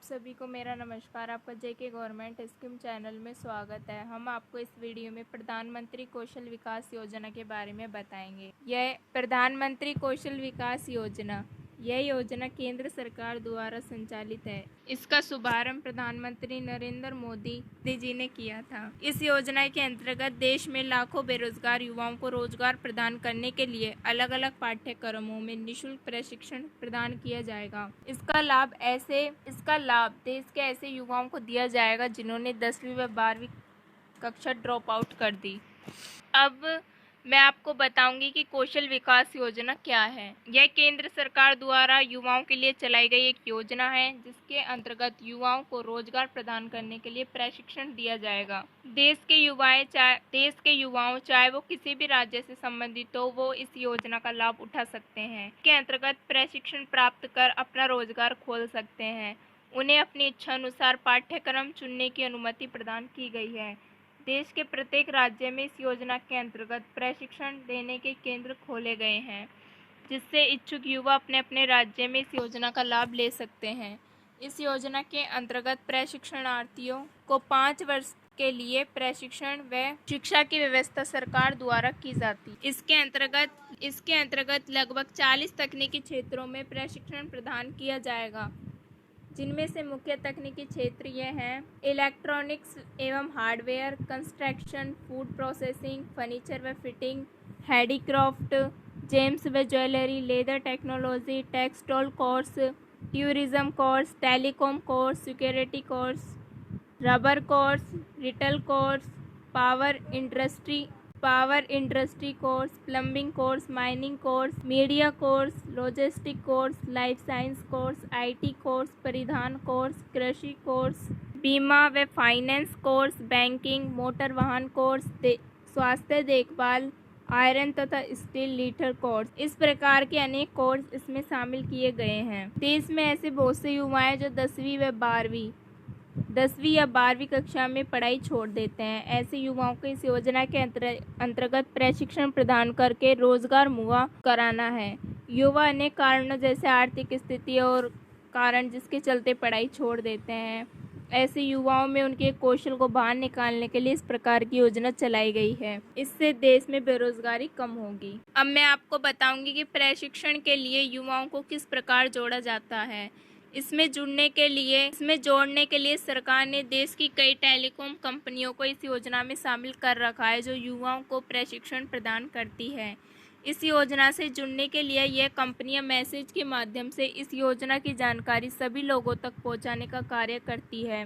सभी को मेरा नमस्कार। आपका जेके गवर्नमेंट स्कीम चैनल में स्वागत है। हम आपको इस वीडियो में प्रधानमंत्री कौशल विकास योजना के बारे में बताएंगे। यह प्रधानमंत्री कौशल विकास योजना यह योजना केंद्र सरकार द्वारा संचालित है। इसका शुभारंभ प्रधानमंत्री नरेंद्र मोदी जी ने किया था। इस योजना के अंतर्गत देश में लाखों बेरोजगार युवाओं को रोजगार प्रदान करने के लिए अलग अलग पाठ्यक्रमों में निःशुल्क प्रशिक्षण प्रदान किया जाएगा। इसका लाभ देश के ऐसे युवाओं को दिया जाएगा जिन्होंने 10वीं व 12वीं कक्षा ड्रॉप आउट कर दी। अब मैं आपको बताऊंगी कि कौशल विकास योजना क्या है। यह केंद्र सरकार द्वारा युवाओं के लिए चलाई गई एक योजना है जिसके अंतर्गत युवाओं को रोजगार प्रदान करने के लिए प्रशिक्षण दिया जाएगा। देश के युवाओं चाहे वो किसी भी राज्य से संबंधित हो, वो इस योजना का लाभ उठा सकते हैं। इसके अंतर्गत प्रशिक्षण प्राप्त कर अपना रोजगार खोल सकते हैं। उन्हें अपनी इच्छा अनुसार पाठ्यक्रम चुनने की अनुमति प्रदान की गई है। देश के प्रत्येक राज्य में इस योजना के अंतर्गत प्रशिक्षण देने के केंद्र खोले गए हैं, जिससे इच्छुक युवा अपने अपने राज्य में इस योजना का लाभ ले सकते हैं। इस योजना के अंतर्गत प्रशिक्षणार्थियों को 5 वर्ष के लिए प्रशिक्षण व शिक्षा की व्यवस्था सरकार द्वारा की जाती। इसके अंतर्गत लगभग 40 तकनीकी क्षेत्रों में प्रशिक्षण प्रदान किया जाएगा, जिनमें से मुख्य तकनीकी क्षेत्र ये हैं: इलेक्ट्रॉनिक्स एवं hardware, construction, food processing, furniture व फिटिंग, हैंडीक्राफ्ट, जेम्स व jewellery, leather technology, textile course, tourism course, telecom course, security course, rubber course, retail course, power industry course, plumbing course, mining course, media course, logistic course, life science course, IT course, परिधान course, कृषि course, बीमा व finance course, banking, motor वाहन course, स्वास्थ्य देखभाल, iron तथा steel litre course. इस प्रकार के अनेक कोर्स इसमें शामिल किए गए हैं। देश में ऐसे बहुत से युवा हैं जो 10वीं या 12वीं कक्षा में पढ़ाई छोड़ देते हैं। ऐसे युवाओं को इस योजना के अंतर्गत प्रशिक्षण प्रदान करके रोजगार मुहैया कराना है। युवा अनेक कारणों जैसे आर्थिक स्थिति और कारण जिसके चलते पढ़ाई छोड़ देते हैं। ऐसे युवाओं में उनके कौशल को बाहर निकालने के लिए इस प्रकार की योजना चलाई गई है। इससे देश में बेरोजगारी कम होगी। अब मैं आपको बताऊंगी कि प्रशिक्षण के लिए युवाओं को किस प्रकार जोड़ा जाता है। इसमें जोड़ने के लिए सरकार ने देश की कई टेलीकॉम कंपनियों को इस योजना में शामिल कर रखा है, जो युवाओं को प्रशिक्षण प्रदान करती है। इस योजना से जुड़ने के लिए यह कंपनियां मैसेज के माध्यम से इस योजना की जानकारी सभी लोगों तक पहुंचाने का कार्य करती है।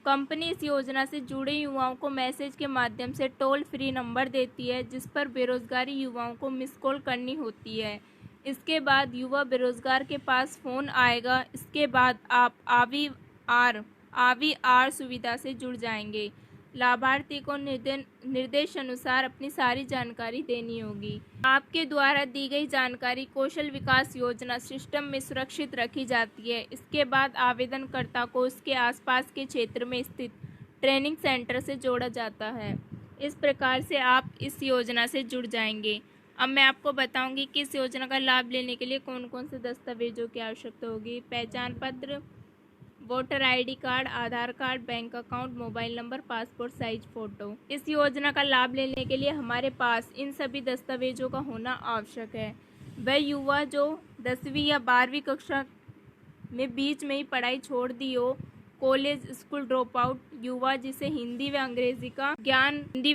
कंपनी इस योजना से जुड़े युवाओं को मैसेज के माध्यम से टोल फ्री नंबर देती है, जिस पर बेरोजगारी युवाओं को मिस कॉल करनी होती है। इसके बाद युवा बेरोजगार के पास फ़ोन आएगा। इसके बाद आप आर सुविधा से जुड़ जाएंगे। लाभार्थी को निर्देश अनुसार अपनी सारी जानकारी देनी होगी। आपके द्वारा दी गई जानकारी कौशल विकास योजना सिस्टम में सुरक्षित रखी जाती है। इसके बाद आवेदनकर्ता को उसके आसपास के क्षेत्र में स्थित ट्रेनिंग सेंटर से जोड़ा जाता है। इस प्रकार से आप इस योजना से जुड़ जाएंगे। अब मैं आपको बताऊंगी कि इस योजना का लाभ लेने के लिए कौन कौन से दस्तावेजों की आवश्यकता होगी। पहचान पत्र, voter ID card, Aadhaar card, bank account, mobile number, passport size photo. इस योजना का लाभ लेने के लिए हमारे पास इन सभी दस्तावेजों का होना आवश्यक है। वह युवा जो 10वीं या 12वीं कक्षा में बीच में ही पढ़ाई छोड़ दी हो, कॉलेज स्कूल ड्रॉप आउट युवा जिसे हिंदी व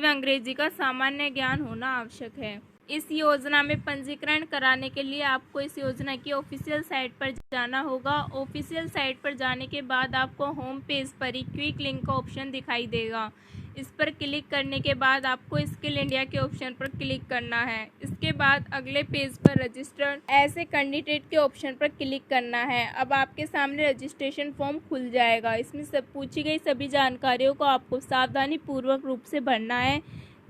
अंग्रेजी का सामान्य ज्ञान होना आवश्यक है। इस योजना में पंजीकरण कराने के लिए आपको इस योजना की ऑफिशियल साइट पर जाना होगा। ऑफिशियल साइट पर जाने के बाद आपको होम पेज पर ही क्विक लिंक का ऑप्शन दिखाई देगा। इस पर क्लिक करने के बाद आपको स्किल इंडिया के ऑप्शन पर क्लिक करना है। इसके बाद अगले पेज पर रजिस्टर्ड ऐसे कैंडिडेट के ऑप्शन पर क्लिक करना है। अब आपके सामने रजिस्ट्रेशन फॉर्म खुल जाएगा। इसमें सब पूछी गई सभी जानकारियों को आपको सावधानी पूर्वक रूप से भरना है।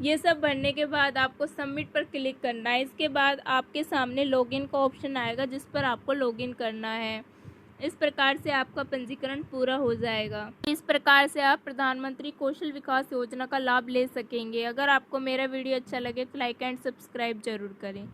ये सब भरने के बाद आपको सबमिट पर क्लिक करना है। इसके बाद आपके सामने लॉगिन का ऑप्शन आएगा, जिस पर आपको लॉगिन करना है। इस प्रकार से आपका पंजीकरण पूरा हो जाएगा। इस प्रकार से आप प्रधानमंत्री कौशल विकास योजना का लाभ ले सकेंगे। अगर आपको मेरा वीडियो अच्छा लगे तो लाइक एंड सब्सक्राइब जरूर करें।